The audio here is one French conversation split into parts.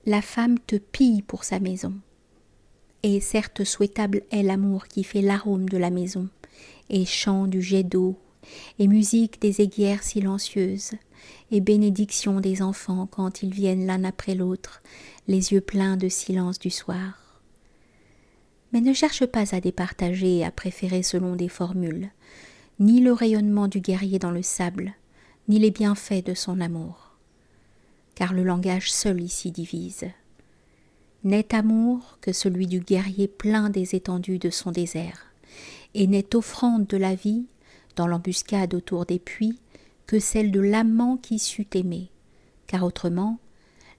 La femme te pille pour sa maison. Et certes souhaitable est l'amour qui fait l'arôme de la maison, et chant du jet d'eau, et musique des aiguières silencieuses, et bénédiction des enfants quand ils viennent l'un après l'autre, les yeux pleins de silence du soir. Mais ne cherche pas à départager et à préférer selon des formules, ni le rayonnement du guerrier dans le sable, ni les bienfaits de son amour. Car le langage seul ici divise. N'est amour que celui du guerrier plein des étendues de son désert, et n'est offrande de la vie, dans l'embuscade autour des puits, que celle de l'amant qui sut aimer, car autrement,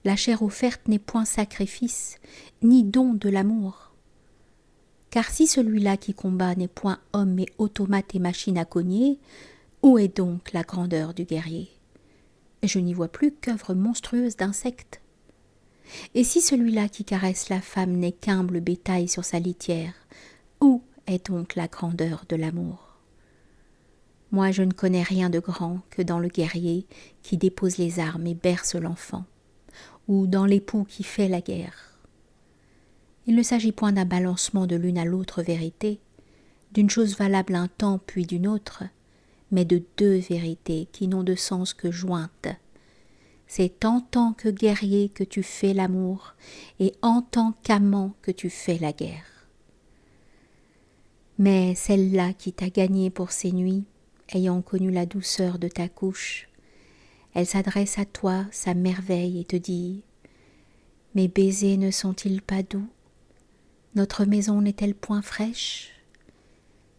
la chair offerte n'est point sacrifice, ni don de l'amour. Car si celui-là qui combat n'est point homme mais automate et machine à cogner, où est donc la grandeur du guerrier? Je n'y vois plus qu'œuvre monstrueuse d'insectes. Et si celui-là qui caresse la femme n'est qu'humble bétail sur sa litière, où est donc la grandeur de l'amour? Moi je ne connais rien de grand que dans le guerrier qui dépose les armes et berce l'enfant, ou dans l'époux qui fait la guerre. Il ne s'agit point d'un balancement de l'une à l'autre vérité, d'une chose valable un temps puis d'une autre, mais de deux vérités qui n'ont de sens que jointes. C'est en tant que guerrier que tu fais l'amour, et en tant qu'amant que tu fais la guerre. Mais celle-là qui t'a gagné pour ces nuits, ayant connu la douceur de ta couche, elle s'adresse à toi, sa merveille, et te dit « Mes baisers ne sont-ils pas doux? Notre maison n'est-elle point fraîche?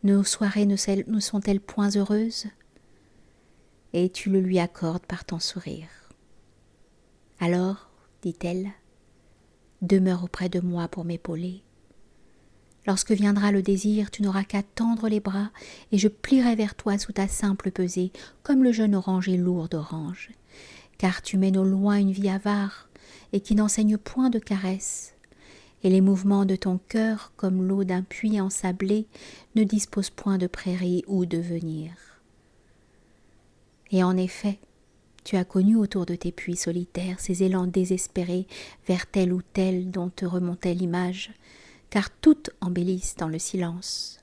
Nos soirées ne sont-elles point heureuses ?» Et tu le lui accordes par ton sourire. Alors, dit-elle, demeure auprès de moi pour m'épauler. Lorsque viendra le désir, tu n'auras qu'à tendre les bras, et je plierai vers toi sous ta simple pesée, comme le jeune oranger lourd d'orange. Car tu mènes au loin une vie avare, et qui n'enseigne point de caresses, et les mouvements de ton cœur, comme l'eau d'un puits ensablé, ne disposent point de prairies où devenir. Et en effet, tu as connu autour de tes puits solitaires ces élans désespérés vers tel ou tel dont te remontait l'image, car toutes embellissent dans le silence.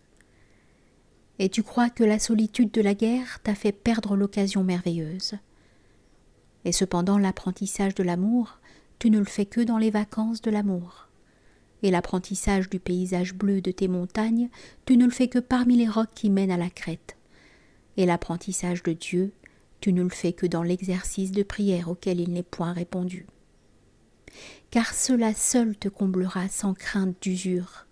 Et tu crois que la solitude de la guerre t'a fait perdre l'occasion merveilleuse. Et cependant l'apprentissage de l'amour, tu ne le fais que dans les vacances de l'amour. Et l'apprentissage du paysage bleu de tes montagnes, tu ne le fais que parmi les rocs qui mènent à la crête. Et l'apprentissage de Dieu, tu ne le fais que dans l'exercice de prière auquel il n'est point répondu. Car cela seul te comblera sans crainte d'usure,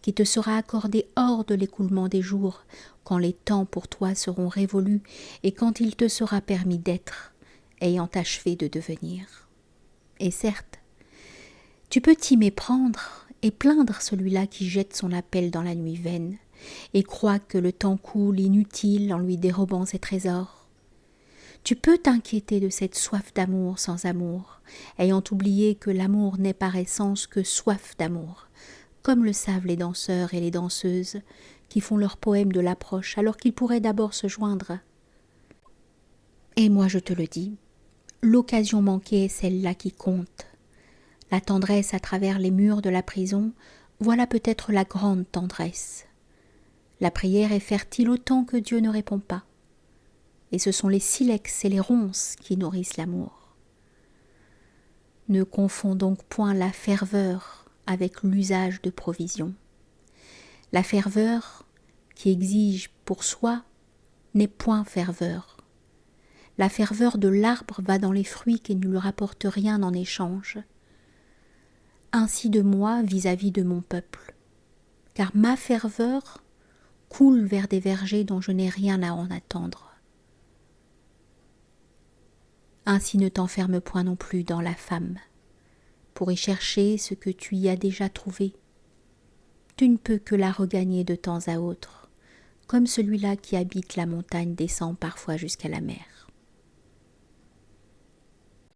qui te sera accordé hors de l'écoulement des jours, quand les temps pour toi seront révolus et quand il te sera permis d'être, ayant achevé de devenir. Et certes, tu peux t'y méprendre et plaindre celui-là qui jette son appel dans la nuit vaine, et croit que le temps coule inutile en lui dérobant ses trésors. Tu peux t'inquiéter de cette soif d'amour sans amour, ayant oublié que l'amour n'est par essence que soif d'amour, comme le savent les danseurs et les danseuses qui font leur poème de l'approche alors qu'ils pourraient d'abord se joindre. Et moi je te le dis, l'occasion manquée est celle-là qui compte. La tendresse à travers les murs de la prison, voilà peut-être la grande tendresse. La prière est fertile autant que Dieu ne répond pas. Et ce sont les silex et les ronces qui nourrissent l'amour. Ne confonds donc point la ferveur avec l'usage de provisions. La ferveur qui exige pour soi n'est point ferveur. La ferveur de l'arbre va dans les fruits qui ne lui rapportent rien en échange. Ainsi de moi vis-à-vis de mon peuple, car ma ferveur coule vers des vergers dont je n'ai rien à en attendre. Ainsi ne t'enferme point non plus dans la femme, pour y chercher ce que tu y as déjà trouvé. Tu ne peux que la regagner de temps à autre, comme celui-là qui habite la montagne descend parfois jusqu'à la mer.